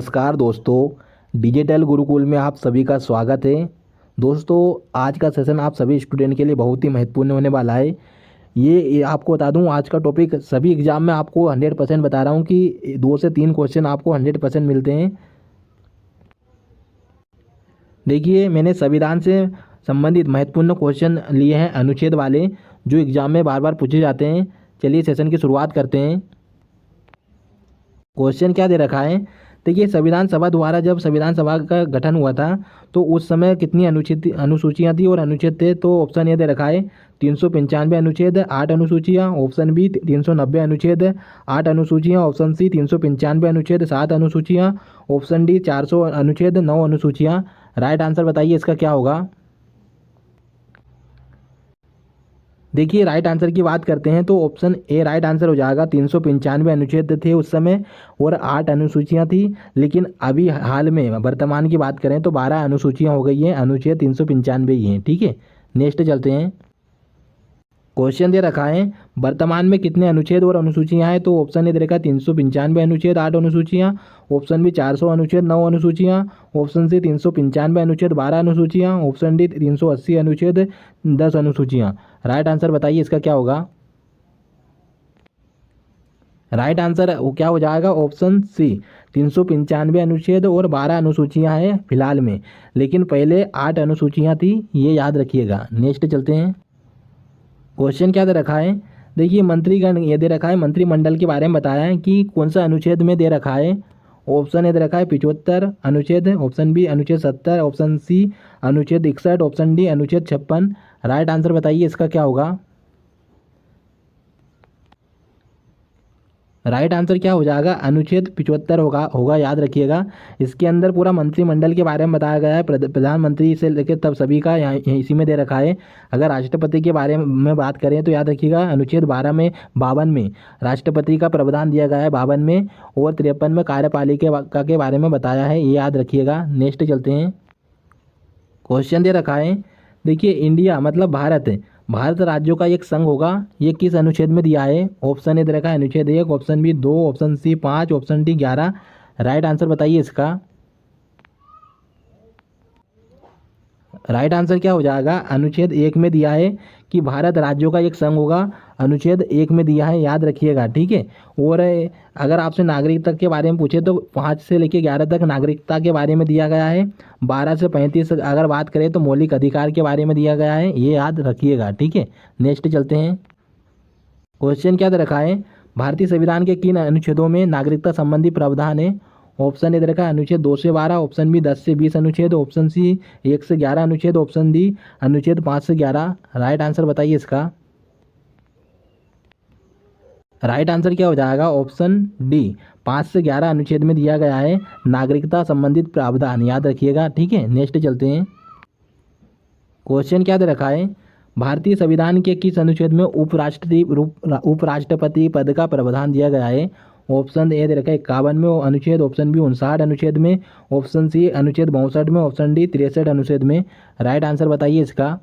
नमस्कार दोस्तों, डिजिटल गुरुकुल में आप सभी का स्वागत है। दोस्तों, आज का सेशन आप सभी स्टूडेंट के लिए बहुत ही महत्वपूर्ण होने वाला है। ये आपको बता दूं, आज का टॉपिक सभी एग्जाम में आपको 100% बता रहा हूं कि 2 से 3 क्वेश्चन आपको 100% मिलते हैं। देखिए, मैंने संविधान से संबंधित महत्वपूर्ण क्वेश्चन लिए हैं, अनुच्छेद वाले, जो एग्जाम में बार बार पूछे जाते हैं। चलिए सेशन की शुरुआत करते हैं। क्वेश्चन क्या दे रखा है? देखिए, संविधान सभा द्वारा जब संविधान सभा का गठन हुआ था तो उस समय कितनी अनुसूचियां थी और अनुच्छेद थे? तो ऑप्शन ये दे रखा है 395 अनुच्छेद, 8 अनुसूचियां। ऑप्शन बी 390 अनुच्छेद, 8 अनुसूचियां। ऑप्शन सी 395 अनुच्छेद, 7 अनुसूचियां। ऑप्शन डी 400 अनुच्छेद, 9 अनुसूचियां। राइट आंसर बताइए इसका क्या होगा? देखिए, राइट आंसर की बात करते हैं तो ऑप्शन ए राइट आंसर हो जाएगा। 395 अनुच्छेद थे उस समय और 8 अनुसूचियां थी। लेकिन अभी हाल में वर्तमान की बात करें तो 12 अनुसूचियां हो गई हैं, अनुच्छेद 395 ही हैं। ठीक है, नेक्स्ट चलते हैं। क्वेश्चन दे रखा है वर्तमान में कितने अनुच्छेद और अनुसूचियां हैं? तो ऑप्शन ए दे रखा है 395 अनुच्छेद, 8 अनुसूचियां। ऑप्शन बी 400 अनुच्छेद, 9 अनुसूचियां। ऑप्शन सी 395 अनुच्छेद, 12 अनुसूचियां। ऑप्शन डी 380 अनुच्छेद, 10 अनुसूचियां। राइट आंसर बताइए इसका क्या होगा? राइट आंसर क्या हो जाएगा? ऑप्शन सी 395 अनुच्छेद और 12 अनुसूचियां हैं फिलहाल में, लेकिन पहले 8 अनुसूचियां थी, ये याद रखिएगा। नेक्स्ट चलते हैं। क्वेश्चन क्या दे रखा है? देखिए, मंत्रीगण ये दे रखा है, मंत्रिमंडल के बारे में बताया है कि कौन सा अनुच्छेद में दे रखा है। ऑप्शन ए दे रखा है 75 अनुच्छेद। ऑप्शन बी अनुच्छेद 70। ऑप्शन सी अनुच्छेद 61। ऑप्शन डी अनुच्छेद 56। राइट आंसर बताइए इसका क्या होगा? राइट आंसर क्या हो जाएगा? अनुच्छेद 75 होगा याद रखिएगा। इसके अंदर पूरा मंत्रिमंडल के बारे में बताया गया है, प्रधानमंत्री से लेकर तब सभी का यहाँ इसी में दे रखा है। अगर राष्ट्रपति के बारे में बात करें तो याद रखिएगा अनुच्छेद 12 में, 52 में राष्ट्रपति का प्रावधान दिया गया है, 52 में, और 53 में कार्यपालिका के बारे में बताया है, ये याद रखिएगा। नेक्स्ट चलते हैं। क्वेश्चन दे रखा है, देखिए, इंडिया मतलब भारत राज्यों का एक संघ होगा, ये किस अनुच्छेद में दिया है? ऑप्शन ए दे रखा है अनुच्छेद 1। Option B 2। Option C 5। Option D 11। Right answer बताइए इसका। राइट आंसर क्या हो जाएगा? अनुच्छेद 1 में दिया है कि भारत राज्यों का एक संघ होगा, अनुच्छेद 1 में दिया है, याद रखिएगा। ठीक है, और अगर आपसे नागरिकता के बारे में पूछे तो 5 से लेकर 11 तक नागरिकता के बारे में दिया गया है। 12 से 35 अगर बात करें तो मौलिक अधिकार के बारे में दिया गया है, ये याद रखिएगा। ठीक है, नेक्स्ट चलते हैं। क्वेश्चन क्या दे रखा है? भारतीय संविधान के किन अनुच्छेदों में नागरिकता संबंधी प्रावधान है? ऑप्शन ए दे रखा है अनुच्छेद 2 से 12। ऑप्शन बी 10 से 20 अनुच्छेद। ऑप्शन सी 1 से 11 अनुच्छेद। ऑप्शन डी अनुच्छेद 5 से 11। राइट आंसर बताइए इसका। राइट आंसर क्या हो जाएगा? ऑप्शन डी 5 से 11 अनुच्छेद में दिया गया है नागरिकता संबंधित प्रावधान, याद रखिएगा। ठीक है, नेक्स्ट चलते हैं। क्वेश्चन क्या दे रखा है? भारतीय संविधान के किस अनुच्छेद में उपराष्ट्रपति पद का प्रावधान दिया गया है? ऑप्शन ए दे रखा है 51 में अनुच्छेद। ऑप्शन बी 59 अनुच्छेद में। ऑप्शन सी अनुच्छेद 62 में। ऑप्शन डी 63 अनुच्छेद में। राइट आंसर बताइए इसका।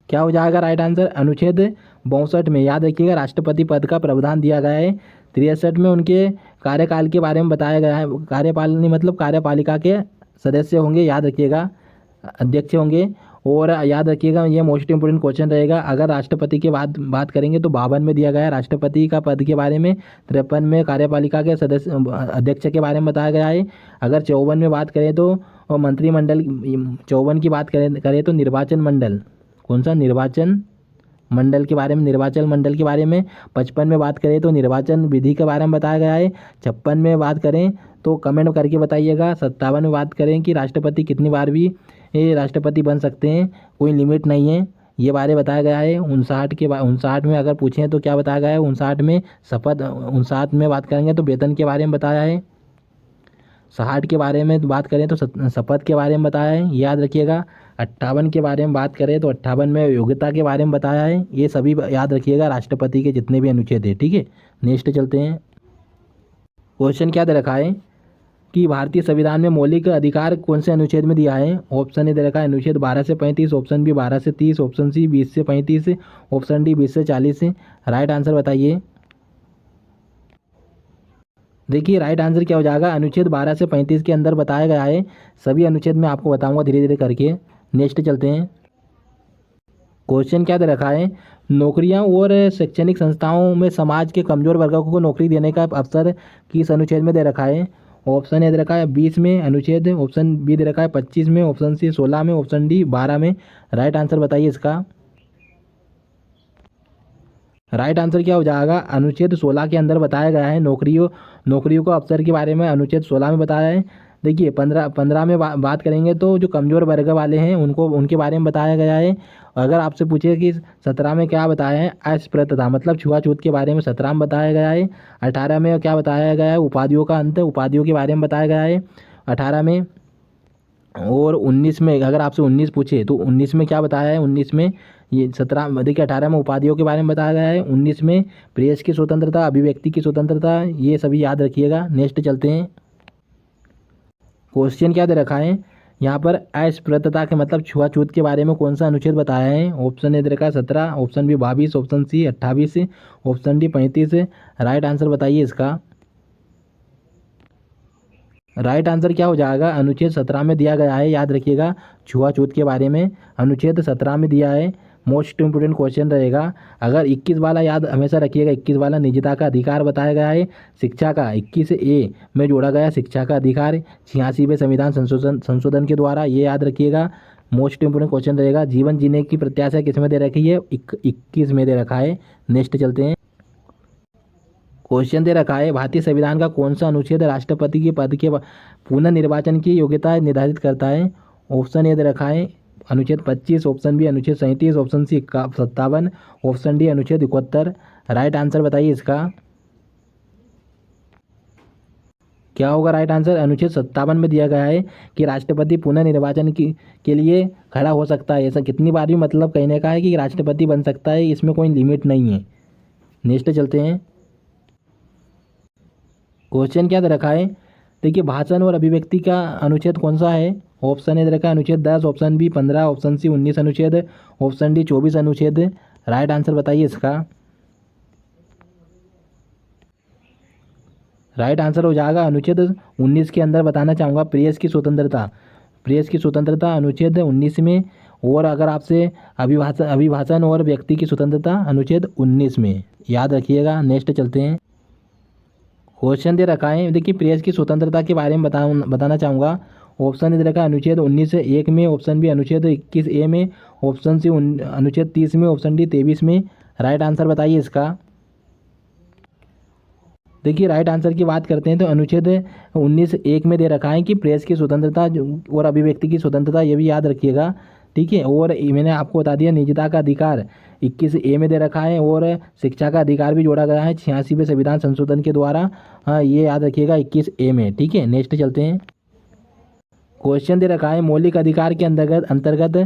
क्या हो जाएगा राइट आंसर? अनुच्छेद 62 में, याद रखिएगा, राष्ट्रपति पद का प्रावधान दिया गया है। 63 में उनके कार्यकाल के बारे में बताया गया है, कार्यपालिनी मतलब कार्यपालिका के सदस्य होंगे, याद रखिएगा, अध्यक्ष होंगे। और याद रखिएगा, ये मोस्ट इंपोर्टेंट क्वेश्चन रहेगा। अगर राष्ट्रपति की बात करेंगे तो 52 में दिया गया है राष्ट्रपति का पद के बारे में। 53 में कार्यपालिका के सदस्य अध्यक्ष के बारे में बताया गया है। अगर 54 में बात करें तो मंत्रिमंडल, 54 की बात करें तो निर्वाचन मंडल, कौन सा? निर्वाचन मंडल के बारे में, निर्वाचन मंडल के बारे में। 55 में बात करें तो निर्वाचन विधि के बारे में बताया गया है। 56 में बात करें तो कमेंट करके बताइएगा। 57 में बात करें कि राष्ट्रपति कितनी बार भी ये राष्ट्रपति बन सकते हैं, कोई लिमिट नहीं है, ये बारे बताया गया है। 59 में अगर पूछें तो क्या बताया गया है? 59 में शपथ, 59 में बात करेंगे तो वेतन के बारे में बताया है। 60 के बारे में बात करें तो शपथ के बारे में बताया है, याद रखिएगा। 58 के बारे में बात करें तो 58 में योग्यता के बारे में बताया है। ये सभी याद रखिएगा, राष्ट्रपति के जितने भी अनुच्छेद है। ठीक है, नेक्स्ट चलते हैं। क्वेश्चन क्या दे रखा है कि भारतीय संविधान में मौलिक अधिकार कौन से अनुच्छेद में दिया है? ऑप्शन ए दे रखा है अनुच्छेद 12 से 35। ऑप्शन बी 12 से 30। ऑप्शन सी 20 से 35। ऑप्शन डी 20 से 40। राइट आंसर बताइए। देखिए राइट आंसर क्या हो जाएगा, अनुच्छेद 12 से 35 के अंदर बताया गया है। सभी अनुच्छेद मैं आपको बताऊंगा धीरे धीरे करके। नेक्स्ट चलते हैं। क्वेश्चन क्या दे रखा है, नौकरियां और शैक्षणिक संस्थाओं में समाज के कमजोर वर्गों को नौकरी देने का अवसर किस अनुच्छेद में दे रखा है। ऑप्शन ए दे रखा है 20 में अनुच्छेद, ऑप्शन बी दे रखा है 25 में, ऑप्शन सी 16 में, ऑप्शन डी 12 में। राइट आंसर बताइए इसका। राइट आंसर क्या हो जाएगा, अनुच्छेद 16 के अंदर बताया गया है नौकरियों को अवसर के बारे में अनुच्छेद 16 में बताया है। देखिए 15 में बात करेंगे तो जो कमज़ोर वर्ग वाले हैं उनको उनके बारे में बताया गया है। अगर आपसे पूछे कि 17 में क्या बताया है, अस्पृश्यता मतलब छुआछूत के बारे में 17 में बताया गया है। 18 में क्या बताया गया है, उपाधियों का अंत, उपाधियों के बारे में बताया गया है 18 में। और 19 में अगर आपसे 19 पूछे तो 19 में क्या बताया है, 19 में ये 17 देखिए 18 में उपाधियों के बारे में बताया गया है, 19 में प्रेस की स्वतंत्रता, अभिव्यक्ति की स्वतंत्रता, ये सभी याद रखिएगा। नेक्स्ट चलते हैं। क्वेश्चन क्या दे रखा है यहाँ पर, अस्पृश्यता के मतलब छुआछूत के बारे में कौन सा अनुच्छेद बताया है। ऑप्शन ए दे रखा है 17, option B 22, option C 28, option D 35। Right answer बताइए इसका। राइट आंसर क्या हो जाएगा, अनुच्छेद 17 में दिया गया है, याद रखिएगा छुआछूत के बारे में अनुच्छेद 17 में दिया है। मोस्ट इंपोर्टेंट क्वेश्चन रहेगा। अगर 21 वाला याद हमेशा रखिएगा, 21 वाला निजता का अधिकार बताया गया है शिक्षा का, 21 ए में जोड़ा गया शिक्षा का अधिकार 86वें संविधान संशोधन के द्वारा, ये याद रखिएगा। मोस्ट इंपोर्टेंट क्वेश्चन रहेगा। जीवन जीने की प्रत्याशा किस में दे रखी है, 21 में दे रखा है। नेक्स्ट चलते हैं। क्वेश्चन दे रखा है, भारतीय संविधान का कौन सा अनुच्छेद राष्ट्रपति के पद के पुनर्निर्वाचन की योग्यता निर्धारित करता है। ऑप्शन ए दे रखा है अनुच्छेद 25, ऑप्शन बी अनुच्छेद 37, ऑप्शन सी 57, ऑप्शन डी अनुच्छेद 71। राइट आंसर बताइए इसका। क्या होगा राइट आंसर, अनुच्छेद 57 में दिया गया है कि राष्ट्रपति पुनर्निर्वाचन के लिए खड़ा हो सकता है। ऐसा कितनी बार भी मतलब कहने का है कि राष्ट्रपति बन सकता है, इसमें कोई लिमिट नहीं है। नेक्स्ट चलते हैं। क्वेश्चन क्या दे रखा है, देखिए भाषण और अभिव्यक्ति का अनुच्छेद कौन सा है। ऑप्शन ए दे रखा है अनुच्छेद 10, ऑप्शन बी 15, ऑप्शन सी 19 अनुच्छेद, ऑप्शन डी 24 अनुच्छेद। राइट आंसर बताइए इसका। राइट आंसर हो जाएगा अनुच्छेद 19 के अंदर बताना चाहूँगा प्रेस की स्वतंत्रता, प्रेस की स्वतंत्रता अनुच्छेद 19 में। और अगर आपसे अभिभाषण और व्यक्ति की स्वतंत्रता अनुच्छेद 19 में, याद रखिएगा। नेक्स्ट चलते हैं। क्वेश्चन दे रखा है, देखिए प्रेस की स्वतंत्रता के बारे में बताना चाहूँगा। ऑप्शन दे रखा है अनुच्छेद 19(1) में, ऑप्शन बी अनुच्छेद 21(a) में, ऑप्शन सी अनुच्छेद 30 में, ऑप्शन डी 23 में। राइट आंसर बताइए इसका। देखिए राइट आंसर की बात करते हैं तो अनुच्छेद 19(1) में दे रखा है कि प्रेस की स्वतंत्रता और अभिव्यक्ति की स्वतंत्रता, ये भी याद रखिएगा। ठीक है, और मैंने आपको बता दिया निजता का अधिकार 21(a) में दे रखा है, और शिक्षा का अधिकार भी जोड़ा गया है 86वें संविधान संशोधन के द्वारा। हाँ, ये याद रखिएगा 21(a) में। ठीक है, नेक्स्ट चलते हैं। क्वेश्चन दे रखा है, मौलिक अधिकार के अंतर्गत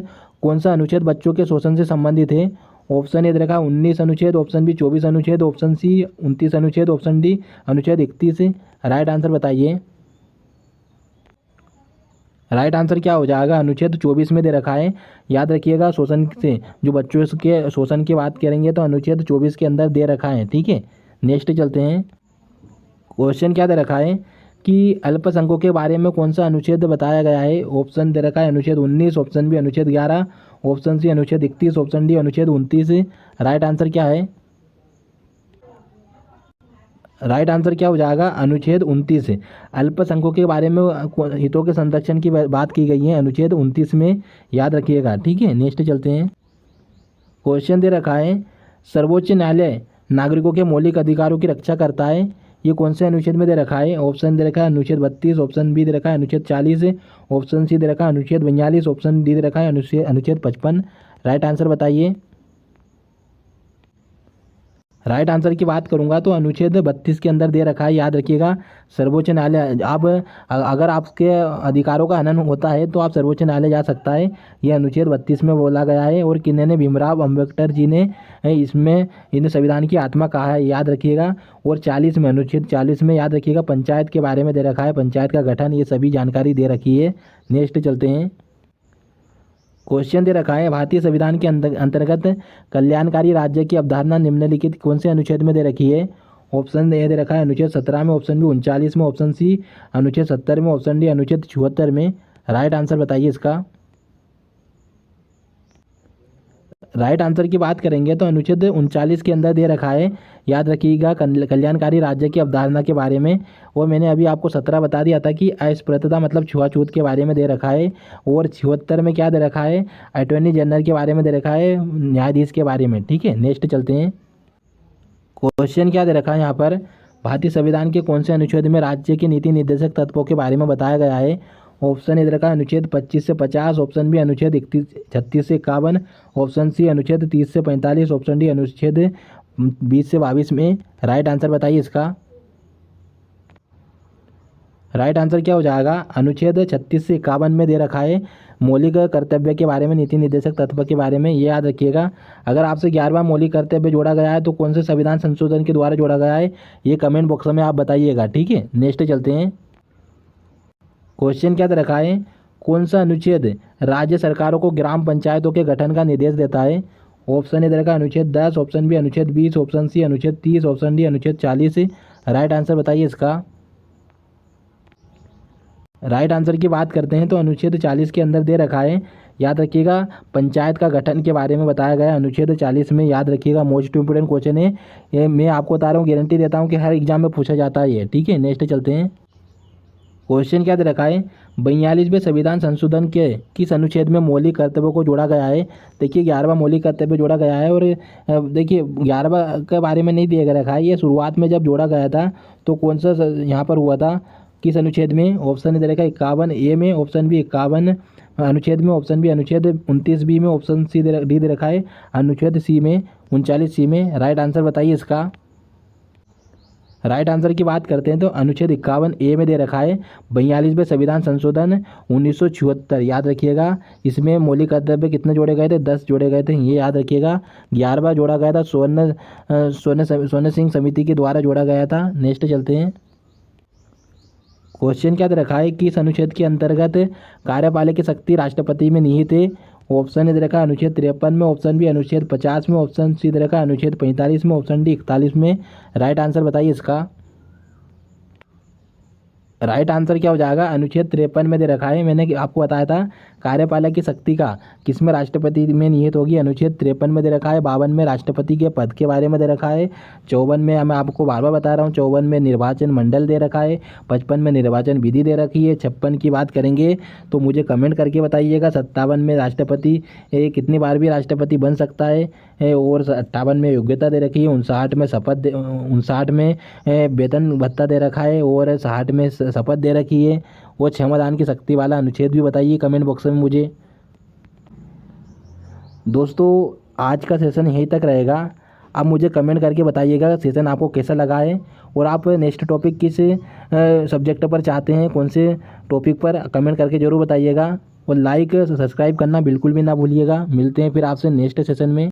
कौन सा अनुच्छेद बच्चों के शोषण से संबंधित है। ऑप्शन ए दे रखा है 19 अनुच्छेद, ऑप्शन बी 24 अनुच्छेद, ऑप्शन सी 29 अनुच्छेद, ऑप्शन डी अनुच्छेद 31। राइट आंसर बताइए। राइट आंसर क्या हो जाएगा, अनुच्छेद 24 में दे रखा है। याद रखिएगा, शोषण से जो बच्चों के शोषण की बात करेंगे तो अनुच्छेद 24 के अंदर दे रखा है। ठीक है, नेक्स्ट चलते हैं। क्वेश्चन क्या दे रखा है कि अल्पसंख्यकों के बारे में कौन सा अनुच्छेद बताया गया है। ऑप्शन दे रखा है अनुच्छेद 19, ऑप्शन बी अनुच्छेद 11, ऑप्शन सी अनुच्छेद 31, ऑप्शन डी अनुच्छेद 29। राइट आंसर क्या है, राइट आंसर क्या हो जाएगा, अनुच्छेद 29। अल्पसंख्यकों के बारे में हितों के संरक्षण की बात की गई है अनुच्छेद 29 में, याद रखिएगा। ठीक है, नेक्स्ट चलते हैं। क्वेश्चन दे रखा है, सर्वोच्च न्यायालय नागरिकों के मौलिक अधिकारों की रक्षा करता है, ये कौन से अनुच्छेद में दे रखा है। ऑप्शन दे रखा है अनुच्छेद 32, ऑप्शन बी दे रखा है अनुच्छेद 40, ऑप्शन सी दे रखा है अनुच्छेद 42, ऑप्शन डी दे रखा है अनुच्छेद 55। राइट आंसर बताइए। राइट आंसर की बात करूंगा तो अनुच्छेद 32 के अंदर दे रखा है, याद रखिएगा। सर्वोच्च न्यायालय, आप अगर आपके अधिकारों का हनन होता है तो आप सर्वोच्च न्यायालय जा सकता है, ये अनुच्छेद 32 में बोला गया है। और किन्ने भीमराव अम्बेडकर जी ने इसमें इन संविधान की आत्मा कहा है, याद रखिएगा। और 40 में, अनुच्छेद 40 में याद रखिएगा पंचायत के बारे में दे रखा है, पंचायत का गठन, ये सभी जानकारी दे रखी है। नेक्स्ट चलते हैं। क्वेश्चन दे रखा है, भारतीय संविधान के अंतर्गत कल्याणकारी राज्य की अवधारणा निम्नलिखित कौन से अनुच्छेद में दे रखी है। ऑप्शन ए दे रखा है अनुच्छेद 17 में, ऑप्शन बी 39 में, ऑप्शन सी अनुच्छेद 70 में, ऑप्शन डी अनुच्छेद 74 में। राइट आंसर बताइए इसका। राइट आंसर की बात करेंगे तो अनुच्छेद 39 के अंदर दे रखा है, याद रखिएगा, कल्याणकारी राज्य की अवधारणा के बारे में। और मैंने अभी आपको 17 बता दिया था कि अस्पृश्यता मतलब छुआछूत के बारे में दे रखा है। और 76 में क्या दे रखा है, अटॉर्नी जनरल के बारे में दे रखा है, न्यायाधीश के बारे में। ठीक है, नेक्स्ट चलते हैं। क्वेश्चन क्या दे रखा है यहाँ पर, भारतीय संविधान के कौन से अनुच्छेद में राज्य के नीति निर्देशक तत्वों के बारे में बताया गया है। ऑप्शन ए दे रखा है अनुच्छेद 25 से 50, ऑप्शन बी अनुच्छेद 36 से 51, ऑप्शन सी अनुच्छेद 30 से 45, ऑप्शन डी अनुच्छेद 20 से 22 में। राइट आंसर बताइए इसका। राइट आंसर क्या हो जाएगा, अनुच्छेद 36 से 51 में दे रखा है, मौलिक कर्तव्य के बारे में, नीति निर्देशक तत्व के बारे में। ये याद रखिएगा। अगर आपसे 11वां मौलिक कर्तव्य जोड़ा गया है तो कौन से संविधान संशोधन के द्वारा जोड़ा गया है, ये कमेंट बॉक्स में आप बताइएगा। ठीक है, नेक्स्ट चलते हैं। क्वेश्चन क्या दे रखा है, कौन सा अनुच्छेद राज्य सरकारों को ग्राम पंचायतों के गठन का निर्देश देता है। ऑप्शन ए दे रखा है अनुच्छेद 10, ऑप्शन बी अनुच्छेद 20, ऑप्शन सी अनुच्छेद 30, ऑप्शन डी अनुच्छेद 40। राइट आंसर बताइए इसका। राइट आंसर की बात करते हैं तो अनुच्छेद 40 के अंदर दे रखा है, याद रखिएगा, पंचायत का गठन के बारे में बताया गया है अनुच्छेद 40 में। याद रखिएगा, मोस्ट इंपोर्टेंट क्वेश्चन है ये, मैं आपको बता रहा हूँ, गारंटी देता हूँ कि हर एग्जाम में पूछा जाता है ये। ठीक है, नेक्स्ट चलते हैं। क्वेश्चन क्या दे रखा है, 42वें संविधान संशोधन के किस अनुच्छेद में मौलिक कर्तव्यों को जोड़ा गया है। देखिए 11वां मौलिक कर्तव्य जोड़ा गया है। और देखिए 11वां के बारे में नहीं दिया रखा है, ये शुरुआत में जब जोड़ा गया था तो कौन सा यहाँ पर हुआ था, किस अनुच्छेद में। ऑप्शन दे रखा है 51 ए में, ऑप्शन बी 51 अनुच्छेद में, ऑप्शन बी अनुच्छेद 29 बी में, ऑप्शन सी डी दे रखा है अनुच्छेद सी में 39 सी में। राइट आंसर बताइए इसका। राइट आंसर की बात करते हैं तो अनुच्छेद 51 ए में दे रखा है, 42वें संविधान संशोधन 1976। याद रखिएगा, इसमें मौलिक कर्तव्य कितने जोड़े गए थे, 10 जोड़े गए थे, ये याद रखिएगा। 11वां जोड़ा गया था स्वर्ण सिंह समिति के द्वारा जोड़ा गया था। नेक्स्ट चलते हैं। क्वेश्चन क्या दे रखा है, किस अनुच्छेद के अंतर्गत कार्यपालक की शक्ति राष्ट्रपति में निहित है। ऑप्शन दे रखा है अनुच्छेद 53 में, ऑप्शन बी अनुच्छेद 50 में, ऑप्शन सी दे रखा है अनुच्छेद 45 में, ऑप्शन डी 41 में। राइट आंसर बताइए इसका। राइट आंसर क्या हो जाएगा, अनुच्छेद 53 में दे रखा है। मैंने आपको बताया था कार्यपालक की शक्ति का किसमें राष्ट्रपति में निहित होगी, अनुच्छेद 53 में दे रखा है। 52 में राष्ट्रपति के पद के बारे में दे रखा है। 54 में मैं आपको बार बार बता रहा हूँ, 54 में निर्वाचन मंडल दे रखा है। 55 में निर्वाचन विधि दे रखी है। 56 की बात करेंगे तो मुझे कमेंट करके बताइएगा। 57 में राष्ट्रपति कितनी बार भी राष्ट्रपति बन सकता है। और 58 में योग्यता दे रखी है। 59 में 59 में वेतन भत्ता दे रखा है। और 60 में शपथ दे रखी है। वो क्षमतान की शक्ति वाला अनुच्छेद भी बताइए कमेंट बॉक्स में मुझे। दोस्तों आज का सेशन यहीं तक रहेगा। आप मुझे कमेंट करके बताइएगा सेशन आपको कैसा लगा है, और आप नेक्स्ट टॉपिक किस सब्जेक्ट पर चाहते हैं, कौन से टॉपिक पर, कमेंट करके ज़रूर बताइएगा। और लाइक सब्सक्राइब करना बिल्कुल भी ना भूलिएगा। मिलते हैं फिर आपसे नेक्स्ट सेशन में।